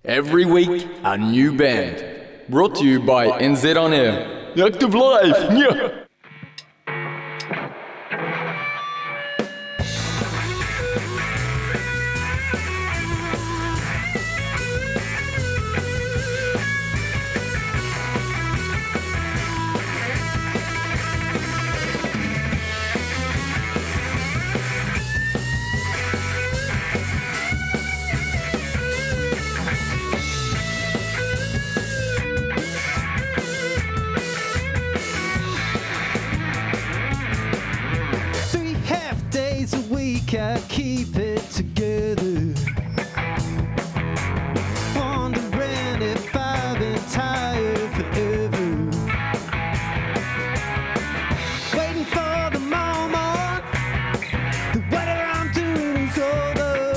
Every week, a new band. Brought to you by NZ On Air. Active Live! Yeah. I keep it together, wondering if I've been tired forever, waiting for the moment that whatever I'm doing is over,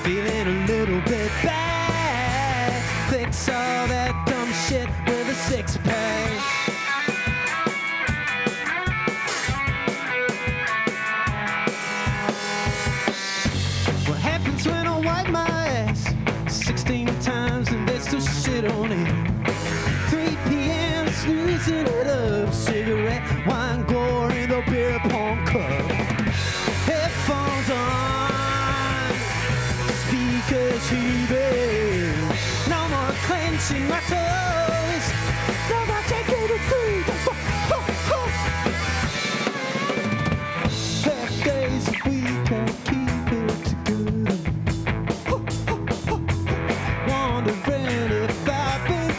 feeling a little bit bad, fix all that dumb shit with a six-pack. When I wipe my ass 16 times and there's still shit on it. 3 p.m. snoozing it up, cigarette, wine, gore in the beer pong cup. Headphones on, speakers heaving. No more clenching my toes. No more taking it free. Half days a week I keep it together.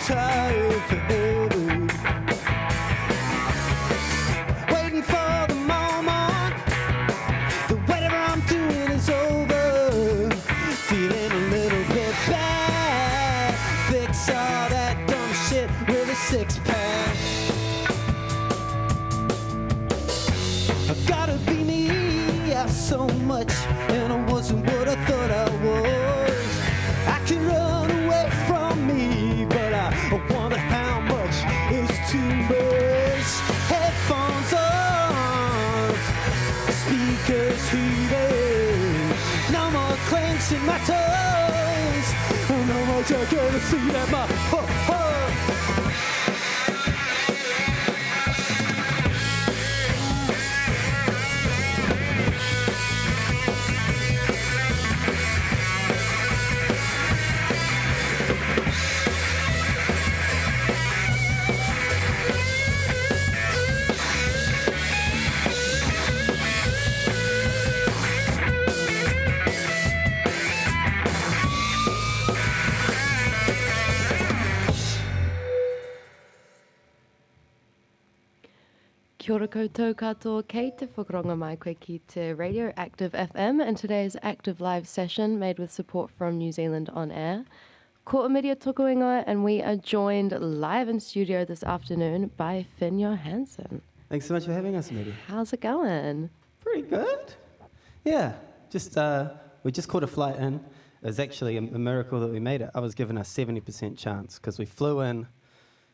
Tired forever, waiting for the moment that whatever I'm doing is over, feeling a little bit bad, fix all that dumb shit with a six-pack. I gotta be me, I so much, and I wasn't what I thought I was. I can run away from me, but I wonder how much is too much. Headphones on, speakers heating. No more clenching my toes. No more jerking the seat at my Kia ora koutou katoa, kei te whakaronga mai koe ki te Radio Active FM and today's Active Live session made with support from New Zealand On Air. Ko Amiria toko ingoa, and we are joined live in studio this afternoon by Finn Johansson. Thanks so much for having us, Amiria. How's it going? Pretty good. Yeah, we just caught a flight in. It was actually a miracle that we made it. I was given a 70% chance because we flew in,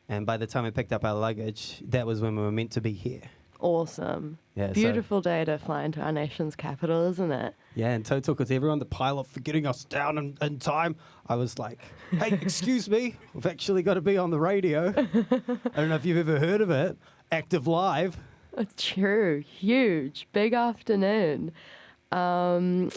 and by the time we picked up our luggage, that was when we were meant to be here. Awesome. Yeah, beautiful day to fly into our nation's capital, isn't it? Yeah, and total to everyone, the pilot for getting us down in time. I was like, hey, excuse me, we've actually got to be on the radio. I don't know if you've ever heard of it. Active Live. It's true. Huge. Big afternoon. And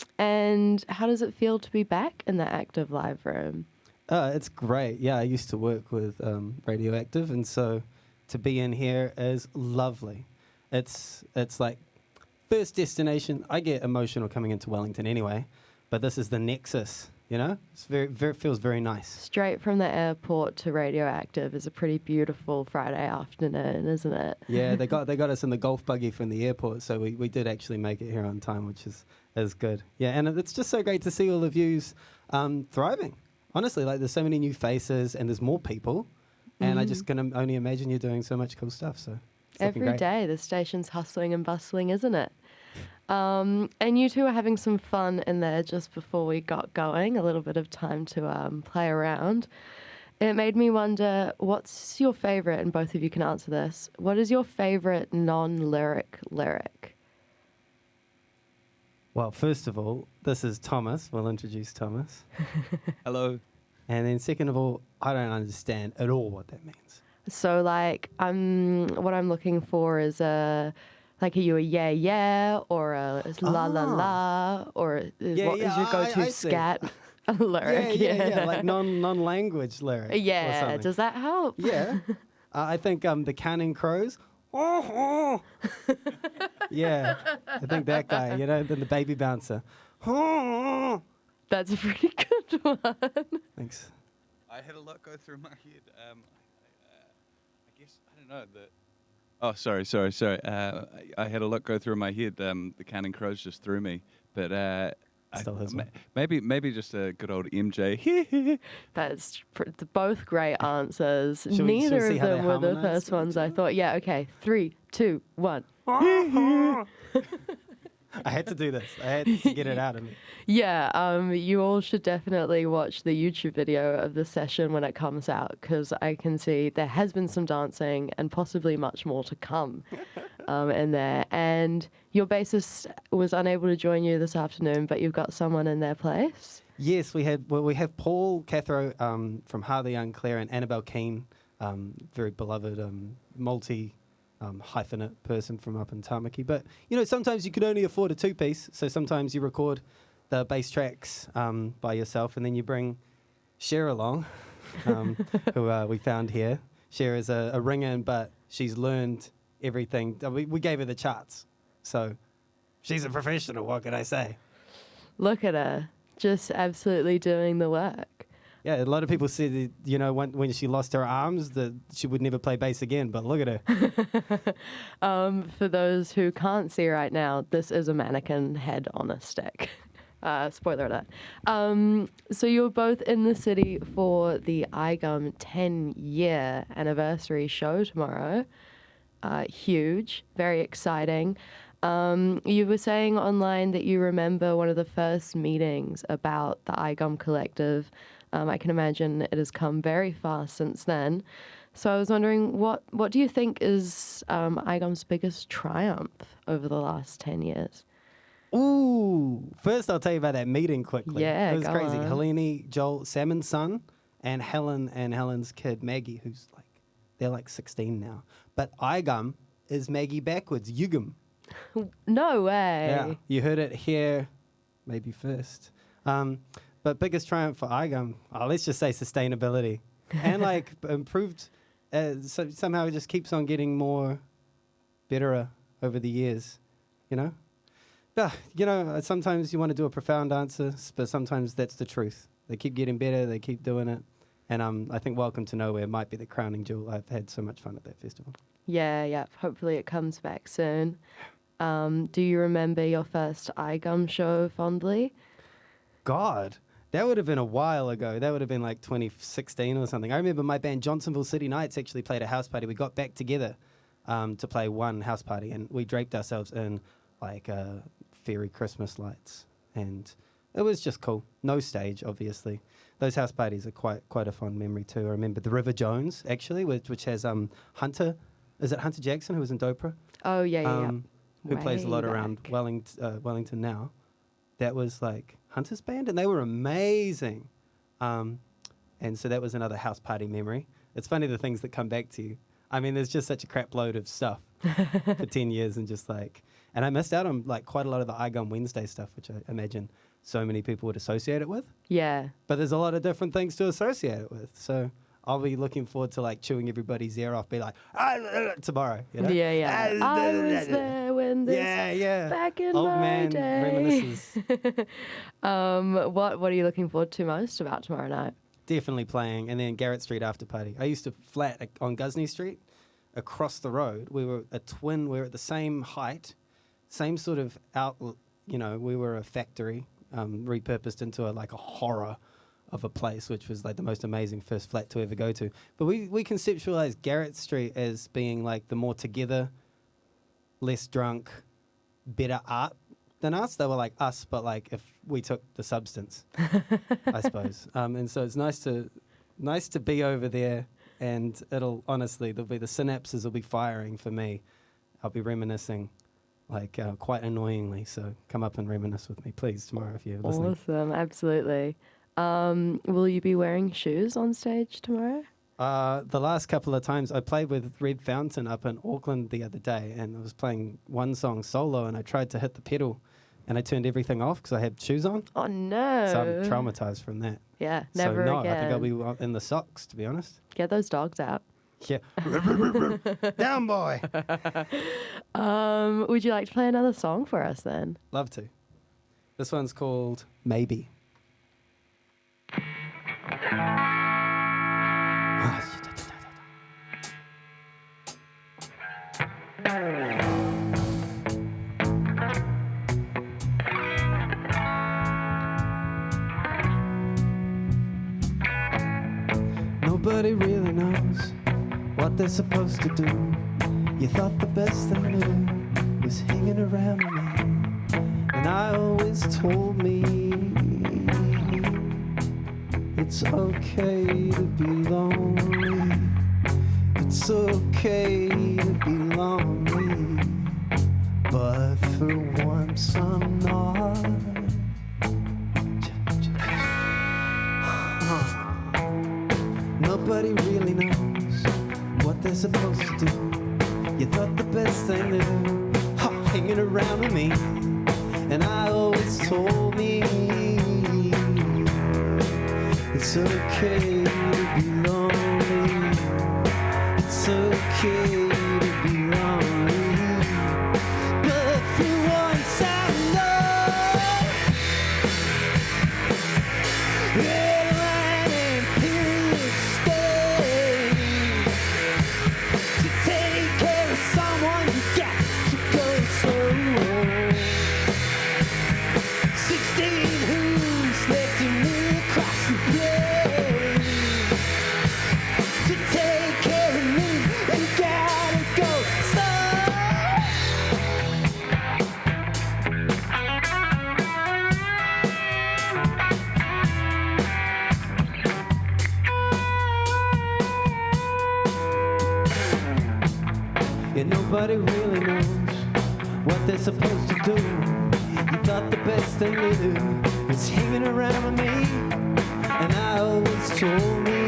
how does it feel to be back in the Active Live room? It's great. Yeah, I used to work with Radioactive, and so to be in here is lovely. It's like first destination. I get emotional coming into Wellington anyway, but this is the nexus, you know? It's very feels very nice. Straight from the airport to Radioactive is a pretty beautiful Friday afternoon, isn't it? Yeah, they got us in the golf buggy from the airport, so we did actually make it here on time, which is good. Yeah, and it's just so great to see all of yous thriving. Honestly, like there's so many new faces and there's more people, and I just can only imagine you're doing so much cool stuff. So every day the station's hustling and bustling, isn't it? And you two are having some fun in there just before we got going, a little bit of time to play around. It made me wonder, what's your favourite, and both of you can answer this, what is your favourite non-lyric lyric? Well, first of all, this is Thomas. We'll introduce Thomas. Hello. And then second of all, I don't understand at all what that means. So like what I'm looking for is are you a yeah yeah or a la la la or what is your go-to I see. scat lyric? Yeah, like non-language lyric or Yeah, something. does that help? Yeah. I think the Counting Crows. Yeah, I think that guy, then the baby bouncer. That's a pretty good one. Thanks. I had a lot go through my head. I guess I don't know that. Oh, sorry. I had a lot go through my head. The Counting Crows just threw me, but Still has one. maybe just a good old MJ. That's both great answers. Shall we Neither see of how they them were the harmonise first with ones each I other? thought. Yeah, okay. 3, 2, 1. I had to do this. I had to get it out of me. Yeah, you all should definitely watch the YouTube video of the session when it comes out because I can see there has been some dancing and possibly much more to come in there. And your bassist was unable to join you this afternoon, but you've got someone in their place. Yes, we have Paul Cathro from Harley Young Claire and Annabelle Keane, very beloved hyphenate person from up in Tamaki. But, sometimes you could only afford a two-piece, so sometimes you record the bass tracks by yourself, and then you bring Cher along, who we found here. Cher is a ringer, but she's learned everything. We gave her the charts, so she's a professional, what can I say? Look at her, just absolutely doing the work. Yeah, a lot of people said, when she lost her arms, that she would never play bass again. But look at her. For those who can't see right now, this is a mannequin head on a stick. Spoiler alert. So you're both in the city for the IGUM 10-year anniversary show tomorrow. Huge, very exciting. You were saying online that you remember one of the first meetings about the IGUM Collective. I can imagine it has come very fast since then. So I was wondering, what do you think is IGUM's biggest triumph over the last 10 years? Ooh, first I'll tell you about that meeting quickly. Yeah, it was go crazy. on. Helene, Joel, Salmon's son, and Helen and Helen's kid Maggie, they're like 16 now. But IGUM is Maggie backwards, Yugum. No way. Yeah, you heard it here, maybe first. But biggest triumph for IGUM, let's just say sustainability. And improved, so somehow it just keeps on getting betterer over the years, sometimes you want to do a profound answer, but sometimes that's the truth. They keep getting better, they keep doing it. And I think Welcome to Nowhere might be the crowning jewel. I've had so much fun at that festival. Yeah. Hopefully it comes back soon. Do you remember your first IGUM show fondly? God, that would have been a while ago. That would have been like 2016 or something. I remember my band Johnsonville City Nights actually played a house party. We got back together to play one house party, and we draped ourselves in fairy Christmas lights, and it was just cool. No stage, obviously. Those house parties are quite a fond memory too. I remember the River Jones actually, which has Hunter. Is it Hunter Jackson who was in Dopra? Oh yeah. Who plays a lot Way around back. Wellington now. That was like Hunter's band, and they were amazing. And so that was another house party memory. It's funny the things that come back to you. I mean, there's just such a crap load of stuff for 10 years, and and I missed out on quite a lot of the IGUM Wednesday stuff, which I imagine so many people would associate it with. Yeah. But there's a lot of different things to associate it with. So I'll be looking forward to chewing everybody's ear off, be like, tomorrow. Yeah. I was there when this back in Old my man day. reminiscences. What are you looking forward to most about tomorrow night? Definitely playing. And then Garrett Street after party. I used to flat on Gusney Street across the road. We were a twin. We were at the same height, same sort of we were a factory repurposed into a horror of a place, which was the most amazing first flat to ever go to. But we conceptualized Garrett Street as being the more together, less drunk, better art than us. They were like us, but if we took the substance, I suppose. And so it's nice to be over there, and there'll be the synapses will be firing for me. I'll be reminiscing quite annoyingly. So come up and reminisce with me, please, tomorrow if you're listening. Awesome, absolutely. Will you be wearing shoes on stage tomorrow? The last couple of times I played with Red Fountain up in Auckland the other day, and I was playing one song solo, and I tried to hit the pedal, and I turned everything off because I had shoes on. Oh no! So I'm traumatized from that. Yeah, never so no, again. I think I'll be in the socks, to be honest. Get those dogs out. Yeah. Down, boy. Would you like to play another song for us then? Love to. This one's called Maybe. Nobody really knows what they're supposed to do. You thought the best thing to do was hanging around me, and I always told me it's okay to be lonely. It's okay to be lonely, but for once I'm not. Nobody really knows what they're supposed to do. You thought the best thing to do, hanging around with me, and I always told me it's okay to be lonely. It's okay to be lonely, but for once I know red line and period stay. To take care of someone, you got to go slow. 16 who's left in me across the plane. To take care of me, you gotta go slow. Yeah, nobody really knows what they're supposed to do. You thought the best thing to do was hanging around with me, and I always told me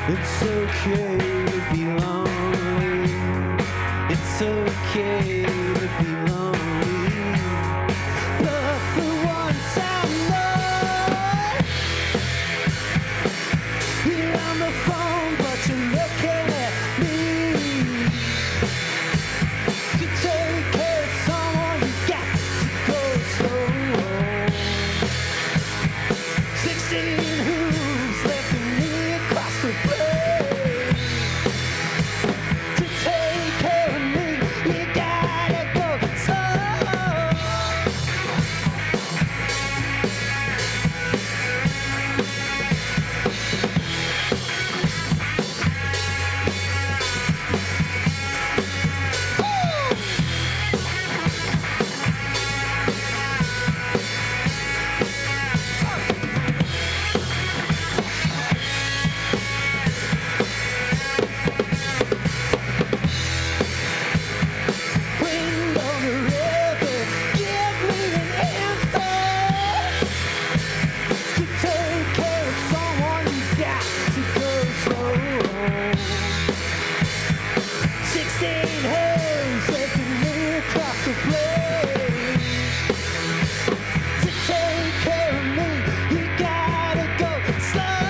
it's okay to be lonely. It's okay to be lonely, but for once I know you're on the phone, but you're looking at me. To take care of someone, you got to go slow. 16 who's left in me across the plane. To take care of me, you gotta go slow. Wind on the river, give me an answer. To take care of someone, you got to go slow. 16 hands left in me across the plane. To take care of me, you gotta go slow.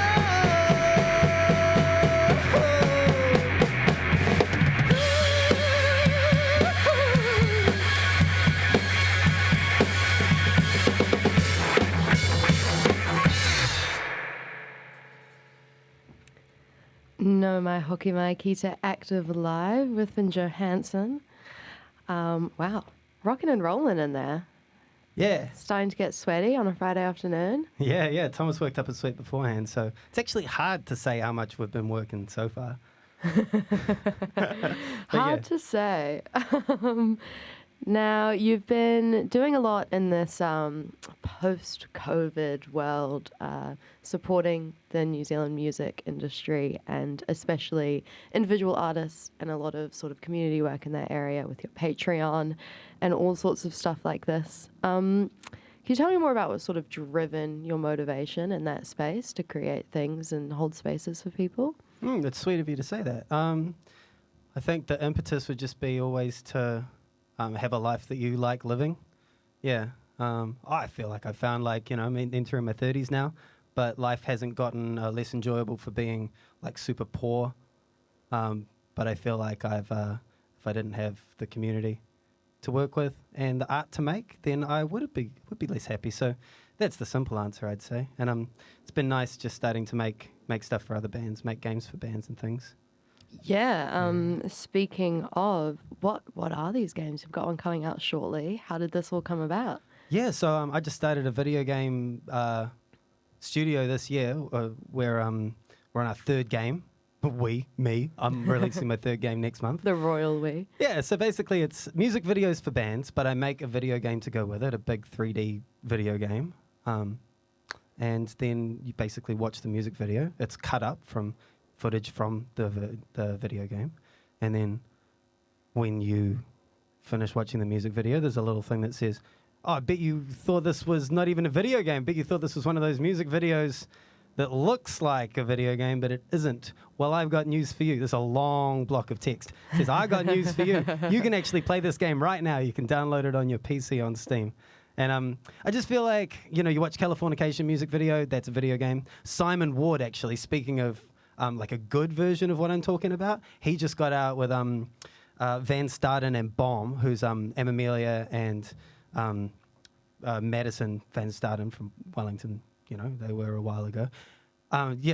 No, my hockey Mikey to Active Live with Johansson. Wow, rocking and rolling in there. Yeah, Starting to get sweaty on a Friday afternoon. yeah. Thomas worked up a sweat beforehand, so it's actually hard to say how much we've been working so far. Hard to say. Now, you've been doing a lot in this post-COVID world, supporting the New Zealand music industry and especially individual artists and a lot of sort of community work in that area with your Patreon and all sorts of stuff like this. Can you tell me more about what sort of driven your motivation in that space to create things and hold spaces for people? That's sweet of you to say that. I think the impetus would just be always to have a life that you like living. Yeah. I feel like I found I'm entering my 30s now, but life hasn't gotten less enjoyable for being like super poor. But I feel like if I didn't have the community to work with and the art to make, then I would be less happy. So that's the simple answer, I'd say. And it's been nice just starting to make stuff for other bands, make games for bands and things. Yeah. Speaking of, what are these games? You've got one coming out shortly. How did this all come about? Yeah, so I just started a video game studio this year where we're on our third game. I'm releasing my third game next month. The royal we. Yeah, so basically it's music videos for bands, but I make a video game to go with it, a big 3D video game. And then you basically watch the music video. It's cut up from footage from the video game. And then when you finish watching the music video, there's a little thing that says, oh, I bet you thought this was not even a video game. Bet you thought this was one of those music videos that looks like a video game, but it isn't. Well, I've got news for you. There's a long block of text. It says, I got news for you. You can actually play this game right now. You can download it on your PC on Steam. And I just feel like, you watch Californication music video, that's a video game. Simon Ward, actually, speaking of like a good version of what I'm talking about, he just got out with Van Staden and Bomb, who's Emilia and Madison Van Staden from Wellington. They were a while ago.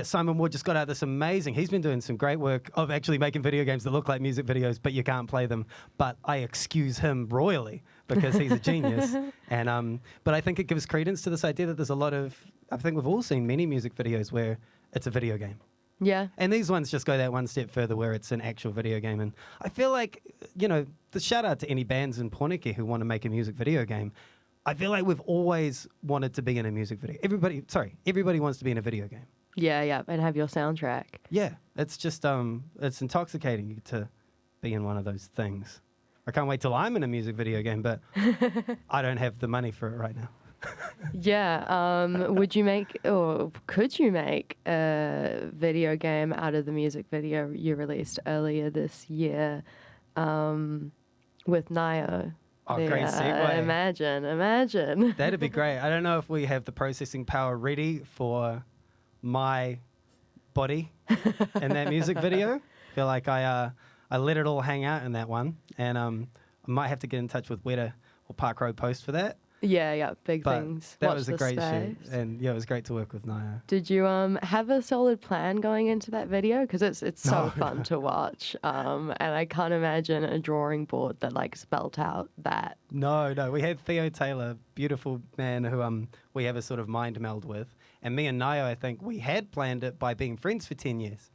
Simon Ward just got out this amazing. He's been doing some great work of actually making video games that look like music videos, but you can't play them. But I excuse him royally because he's a genius. And but I think it gives credence to this idea that there's a lot of. I think we've all seen many music videos where it's a video game. Yeah. And these ones just go that one step further where it's an actual video game. And I feel like, the shout out to any bands in Porniki who want to make a music video game. I feel like we've always wanted to be in a music video. Everybody wants to be in a video game. Yeah, and have your soundtrack. Yeah, it's just, it's intoxicating to be in one of those things. I can't wait till I'm in a music video game, but I don't have the money for it right now. Yeah. Would you make, or could you make a video game out of the music video you released earlier this year with Nio? Oh, great segue. Imagine. That'd be great. I don't know if we have the processing power ready for my body in that music video. I feel like I let it all hang out in that one. And I might have to get in touch with Weta or Park Road Post for that. Yeah, big But things. that Watch was a this great space. shoot. And yeah, it was great to work with Nio. Did you have a solid plan going into that video? Because it's so fun to watch. And I can't imagine a drawing board that spelt out that. No. We had Theo Taylor, beautiful man who we have a sort of mind meld with. And me and Nio, I think, we had planned it by being friends for 10 years.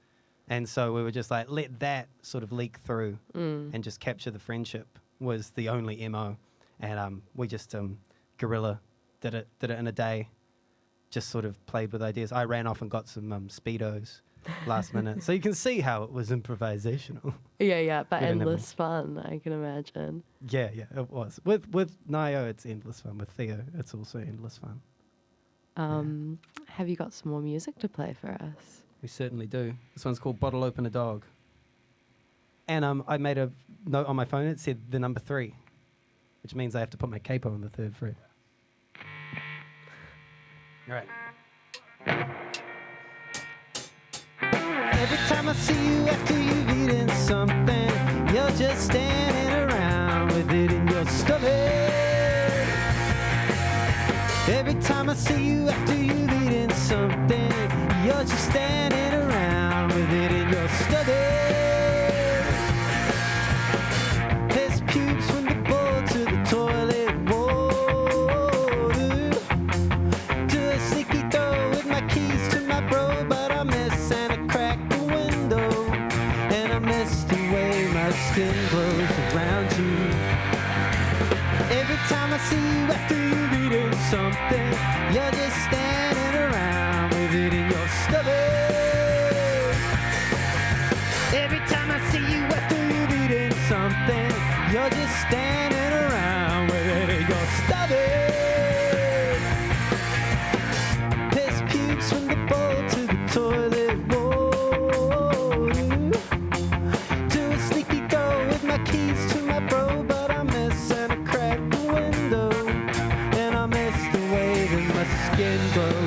And so we were just like, let that sort of leak through and just capture the friendship was the only MO. And we just guerrilla did it in a day, just sort of played with ideas. I ran off and got some Speedos last minute. So you can see how it was improvisational. Yeah, but endless fun, I can imagine. Yeah, it was. With Nio, it's endless fun. With Theo, it's also endless fun. Have you got some more music to play for us? We certainly do. This one's called Bottle Open a Dog. And I made a note on my phone. It said the number 3, which means I have to put my capo on the 3rd fret. All right. Every time I see you after you've eaten something, you're just standing around with it in your stomach. Every time I see you after you've eaten something, you're just standing around with it in your stomach. There's pubes from the bowl to the toilet water, to a sneaky door with my keys to my bro, but I miss and I cracked the window, and I miss the way my skin grows around you. Every time I see you after you've eaten something, you're just standing around with it in your stomach. Every time I see you after you've eaten something, you're just standing around with it in your stomach.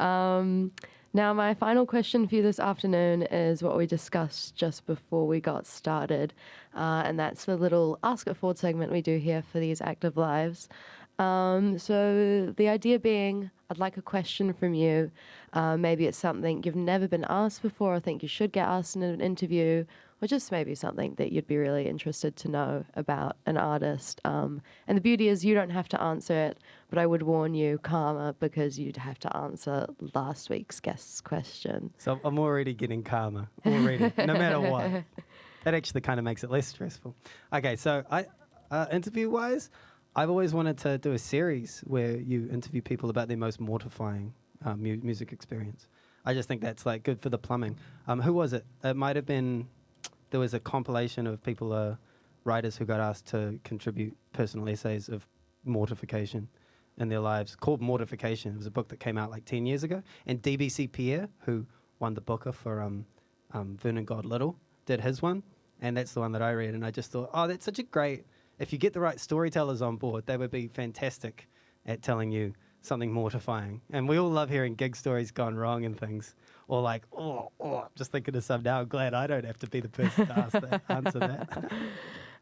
Now, my final question for you this afternoon is what we discussed just before we got started, and that's the little Ask It Forward segment we do here for these active lives. So the idea being, I'd like a question from you. Maybe it's something you've never been asked before or think you should get asked in an interview, or just maybe something that you'd be really interested to know about an artist. And the beauty is you don't have to answer it, but I would warn you, Karma, because you'd have to answer last week's guest's question. So I'm already getting calmer, already, no matter what. That actually kind of makes it less stressful. Okay, so interview-wise, I've always wanted to do a series where you interview people about their most mortifying music experience. I just think that's like good for the plumbing. Who was it? It might have been, there was a compilation of people, writers who got asked to contribute personal essays of mortification in their lives called Mortification. It was a book that came out like 10 years ago. And DBC Pierre, who won the Booker for Vernon God Little, did his one. And that's the one that I read. And I just thought, oh, that's such a great, if you get the right storytellers on board, they would be fantastic at telling you something mortifying. And we all love hearing gig stories gone wrong and things. Or like, just thinking of some now. I'm glad I don't have to be the person to answer that.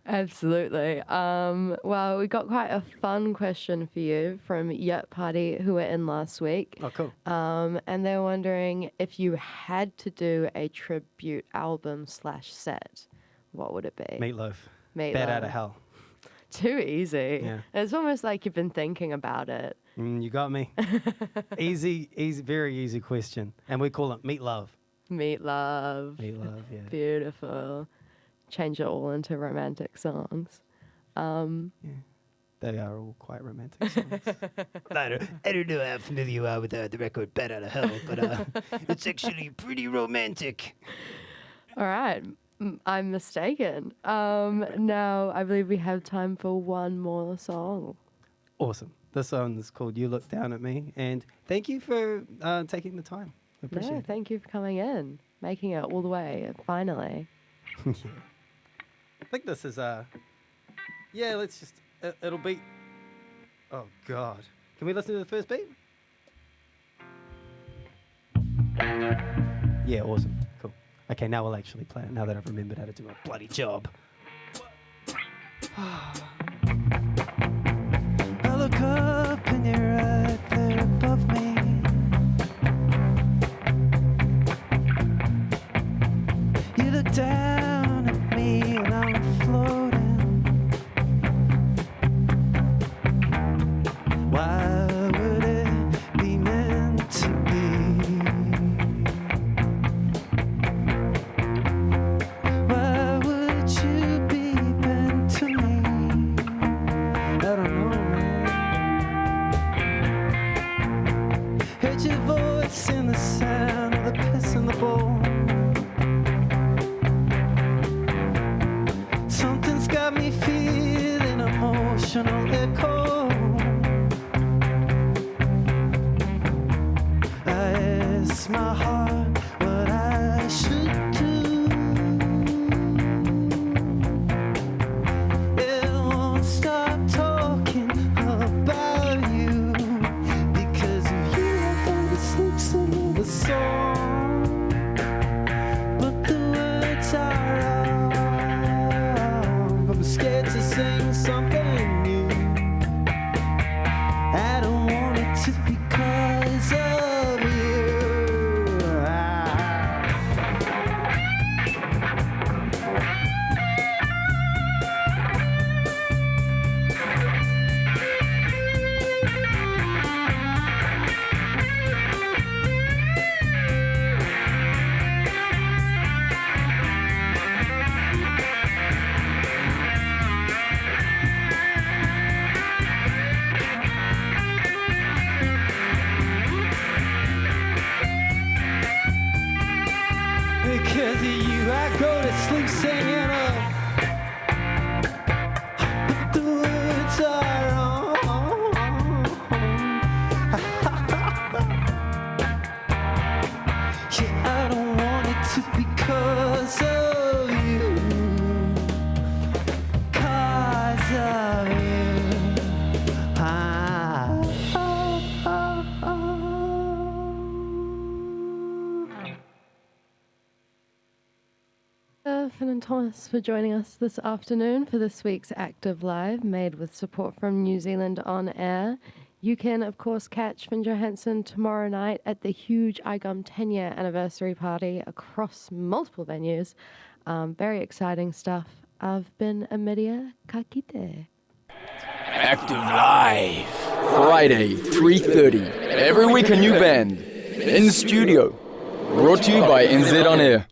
Absolutely. Well, we got quite a fun question for you from Yurt Party, who were in last week. Oh, cool. And they're wondering if you had to do a tribute album / set, what would it be? Meatloaf. Meatloaf. Bat Out of Hell. Too easy. Yeah. It's almost like you've been thinking about it. You got me. Easy, very easy question. And we call it Meat Love. Meatloaf. Meatloaf, yeah. Beautiful. Change it all into romantic songs. They are all quite romantic songs. I don't know how familiar you are with the record Bat Out of Hell, but it's actually pretty romantic. All right. I'm mistaken. Now, I believe we have time for one more song. Awesome. This song is called You Look Down at Me. And thank you for taking the time. I appreciate it. Thank you for coming in, making it all the way, finally. Yeah. I think this is, let's just, it'll be, oh God. Can we listen to the first beat? Yeah, awesome. Cool. Okay, now we'll actually play it, now that I've remembered how to do my bloody job. I look up and you're right there above me. You look down at me and I'm floating. Why would it be meant to be? Why would you be bent to me? I don't know, man. Heard your voice in the sound of the piss in the bowl. Something's got me feeling emotional echo. I ask my heart what I should do. It won't stop talking about you. Because of you, I go to sleep singing the song. But the words are wrong. I'm scared to sing something new. I don't want it to be 'cause of you. Because of you, I go to sleep singing but the words are wrong. Yeah, I don't want it to be 'cause of you. 'Cause of you. Thomas for joining us this afternoon for this week's Active Live, made with support from New Zealand On Air. You can, of course, catch Finn Johansson tomorrow night at the huge IGOM 10-year anniversary party across multiple venues. Very exciting stuff. I've been Amidia Kakite. Active Live. Friday, 3:30. Every week a new band. In studio. Brought to you by NZ On Air.